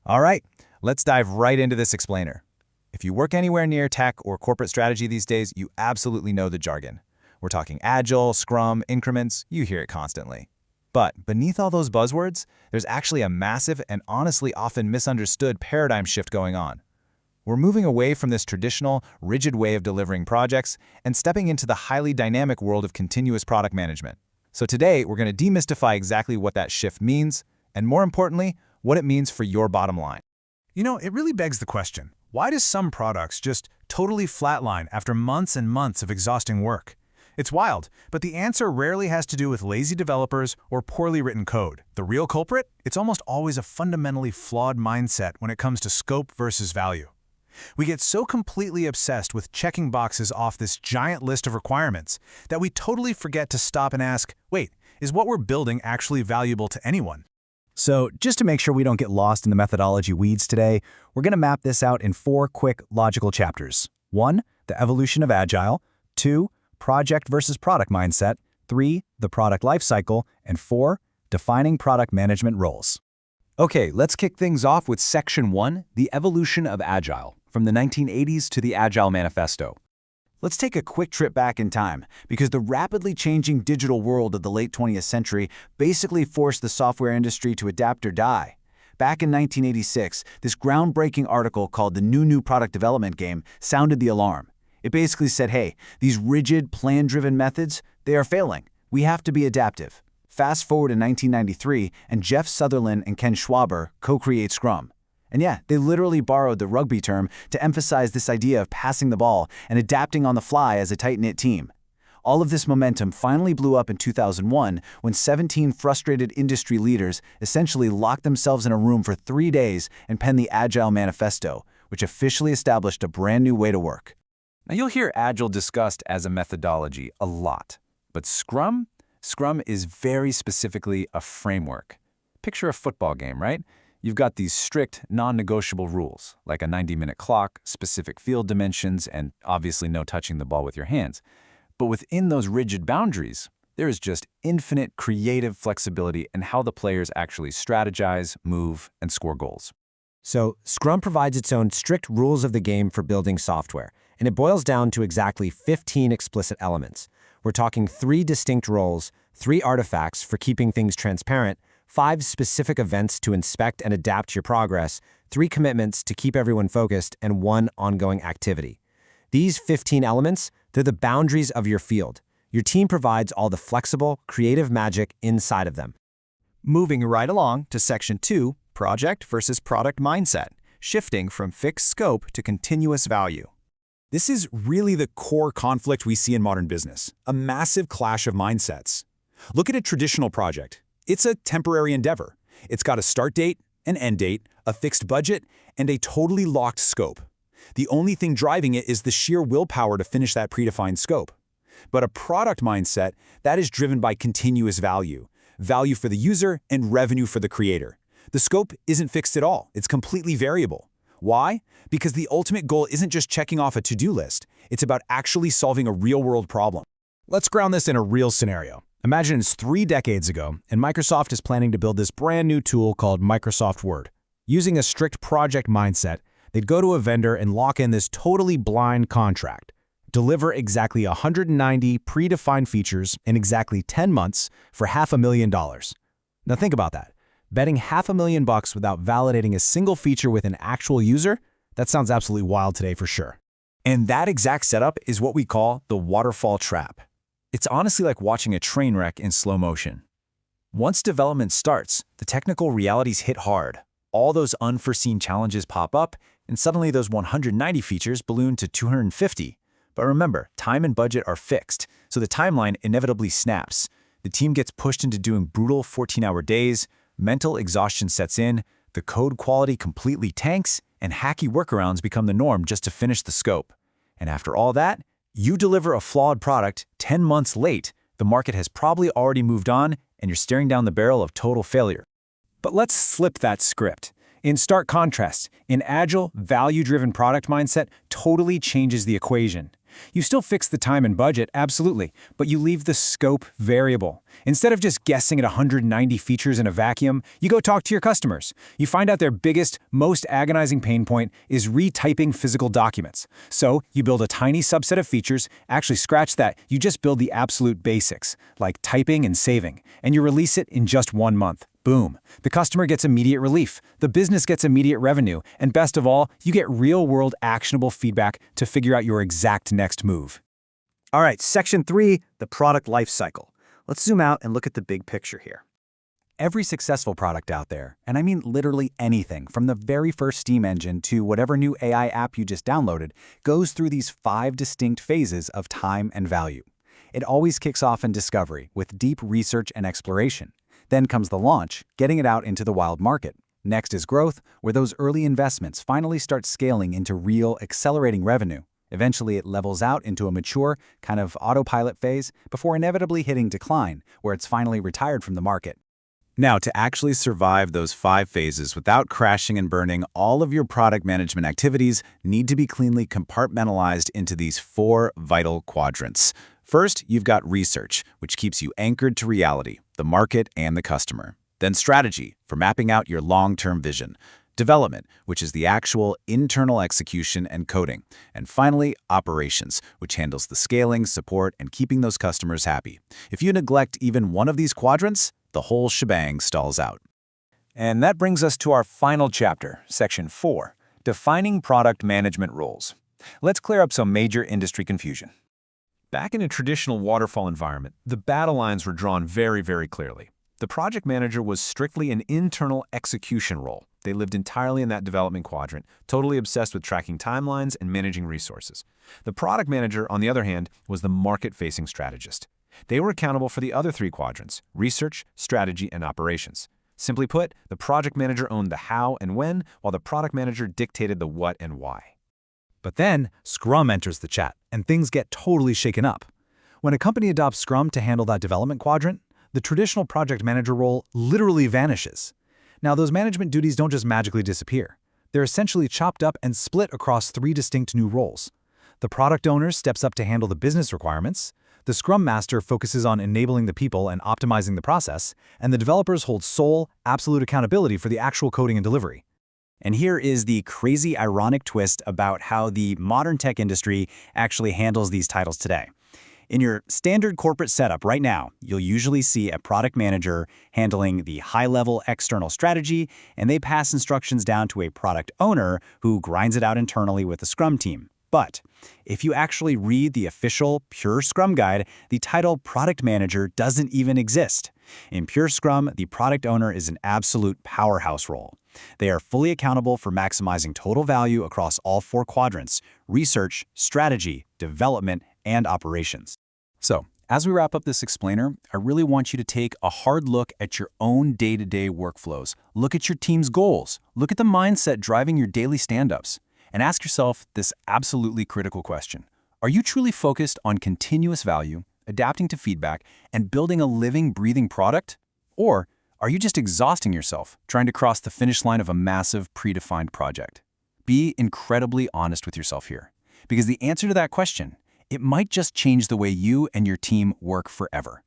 All right, let's dive right into this explainer. If you work anywhere near tech or corporate strategy these days, you absolutely know the jargon. We're talking Agile, Scrum, increments, you hear it constantly. But beneath all those buzzwords, there's actually a massive and honestly often misunderstood paradigm shift going on. We're moving away from this traditional, rigid way of delivering projects and stepping into the highly dynamic world of continuous product management. So today, we're going to demystify exactly what that shift means, and more importantly, what it means for your bottom line. You know, it really begs the question, why do some products just totally flatline after months and months of exhausting work? It's wild, but the answer rarely has to do with lazy developers or poorly written code. The real culprit? It's almost always a fundamentally flawed mindset when it comes to scope versus value. We get so completely obsessed with checking boxes off this giant list of requirements that we totally forget to stop and ask, wait, is what we're building actually valuable to anyone? So just to make sure we don't get lost in the methodology weeds today, we're going to map this out in 4 quick, logical chapters. 1, the evolution of Agile. 2, project versus product mindset. 3, the product lifecycle. And 4, defining product management roles. Okay, let's kick things off with Section 1, the evolution of Agile, from the 1980s to the Agile Manifesto. Let's take a quick trip back in time, because the rapidly changing digital world of the late 20th century basically forced the software industry to adapt or die. Back in 1986, this groundbreaking article called The New Product Development Game sounded the alarm. It basically said, hey, these rigid, plan-driven methods, they are failing. We have to be adaptive. Fast forward in 1993, and Jeff Sutherland and Ken Schwaber co-create Scrum. And yeah, they literally borrowed the rugby term to emphasize this idea of passing the ball and adapting on the fly as a tight-knit team. All of this momentum finally blew up in 2001 when 17 frustrated industry leaders essentially locked themselves in a room for 3 days and penned the Agile Manifesto, which officially established a brand new way to work. Now you'll hear Agile discussed as a methodology a lot, but Scrum is very specifically a framework. Picture a football game, right? You've got these strict, non-negotiable rules, like a 90-minute clock, specific field dimensions, and obviously no touching the ball with your hands. But within those rigid boundaries, there is just infinite creative flexibility in how the players actually strategize, move, and score goals. So, Scrum provides its own strict rules of the game for building software, and it boils down to exactly 15 explicit elements. We're talking 3 distinct roles, 3 artifacts for keeping things transparent, 5 specific events to inspect and adapt your progress, 3 commitments to keep everyone focused, and 1 ongoing activity. These 15 elements, they're the boundaries of your field. Your team provides all the flexible, creative magic inside of them. Moving right along to Section 2, project versus product mindset, shifting from fixed scope to continuous value. This is really the core conflict we see in modern business, a massive clash of mindsets. Look at a traditional project. It's a temporary endeavor. It's got a start date, an end date, a fixed budget, and a totally locked scope. The only thing driving it is the sheer willpower to finish that predefined scope. But a product mindset, that is driven by continuous value. Value for the user and revenue for the creator. The scope isn't fixed at all. It's completely variable. Why? Because the ultimate goal isn't just checking off a to-do list. It's about actually solving a real-world problem. Let's ground this in a real scenario. Imagine it's 3 decades ago, and Microsoft is planning to build this brand new tool called Microsoft Word. Using a strict project mindset, they'd go to a vendor and lock in this totally blind contract. Deliver exactly 190 predefined features in exactly 10 months for $500,000. Now think about that. Betting $500,000 without validating a single feature with an actual user? That sounds absolutely wild today for sure. And that exact setup is what we call the waterfall trap. It's honestly like watching a train wreck in slow motion. Once development starts, the technical realities hit hard. All those unforeseen challenges pop up, and suddenly those 190 features balloon to 250. But remember, time and budget are fixed, so the timeline inevitably snaps. The team gets pushed into doing brutal 14-hour days, mental exhaustion sets in, the code quality completely tanks, and hacky workarounds become the norm just to finish the scope. And after all that, you deliver a flawed product 10 months late, the market has probably already moved on, and you're staring down the barrel of total failure. But let's flip that script. In stark contrast, an agile, value-driven product mindset totally changes the equation. You still fix the time and budget, absolutely, but you leave the scope variable. Instead of just guessing at 190 features in a vacuum, you go talk to your customers. You find out their biggest, most agonizing pain point is retyping physical documents. So you build a tiny subset of features. Actually, scratch that. You just build the absolute basics, like typing and saving, and you release it in just 1 month. Boom. The customer gets immediate relief, the business gets immediate revenue, and best of all, you get real-world actionable feedback to figure out your exact next move. All right, Section 3, the product life cycle. Let's zoom out and look at the big picture here. Every successful product out there, and I mean literally anything, from the very first Steam engine to whatever new AI app you just downloaded, goes through these 5 distinct phases of time and value. It always kicks off in discovery, with deep research and exploration. Then comes the launch, getting it out into the wild market. Next is growth, where those early investments finally start scaling into real, accelerating revenue. Eventually, it levels out into a mature, kind of autopilot phase before inevitably hitting decline, where it's finally retired from the market. Now, to actually survive those 5 phases without crashing and burning, all of your product management activities need to be cleanly compartmentalized into these 4 vital quadrants. First, you've got research, which keeps you anchored to reality, the market, and the customer. Then strategy, for mapping out your long-term vision. Development, which is the actual internal execution and coding. And finally, operations, which handles the scaling, support, and keeping those customers happy. If you neglect even one of these quadrants, the whole shebang stalls out. And that brings us to our final chapter, Section 4, Defining Product Management Roles. Let's clear up some major industry confusion. Back in a traditional waterfall environment, the battle lines were drawn very, very clearly. The project manager was strictly an internal execution role. They lived entirely in that development quadrant, totally obsessed with tracking timelines and managing resources. The product manager, on the other hand, was the market-facing strategist. They were accountable for the other 3 quadrants: research, strategy, and operations. Simply put, the project manager owned the how and when, while the product manager dictated the what and why. But then, Scrum enters the chat, and things get totally shaken up. When a company adopts Scrum to handle that development quadrant, the traditional project manager role literally vanishes. Now, those management duties don't just magically disappear. They're essentially chopped up and split across 3 distinct new roles. The product owner steps up to handle the business requirements, the Scrum Master focuses on enabling the people and optimizing the process, and the developers hold sole, absolute accountability for the actual coding and delivery. And here is the crazy ironic twist about how the modern tech industry actually handles these titles today. In your standard corporate setup right now, you'll usually see a product manager handling the high-level external strategy, and they pass instructions down to a product owner who grinds it out internally with the Scrum team. But if you actually read the official Pure Scrum Guide, the title Product Manager doesn't even exist. In Pure Scrum, the product owner is an absolute powerhouse role. They are fully accountable for maximizing total value across all 4 quadrants: research, strategy, development, and operations. So, as we wrap up this explainer, I really want you to take a hard look at your own day-to-day workflows. Look at your team's goals. Look at the mindset driving your daily stand-ups. And ask yourself this absolutely critical question. Are you truly focused on continuous value, adapting to feedback, and building a living, breathing product? Or are you just exhausting yourself trying to cross the finish line of a massive, predefined project? Be incredibly honest with yourself here, because the answer to that question, it might just change the way you and your team work forever.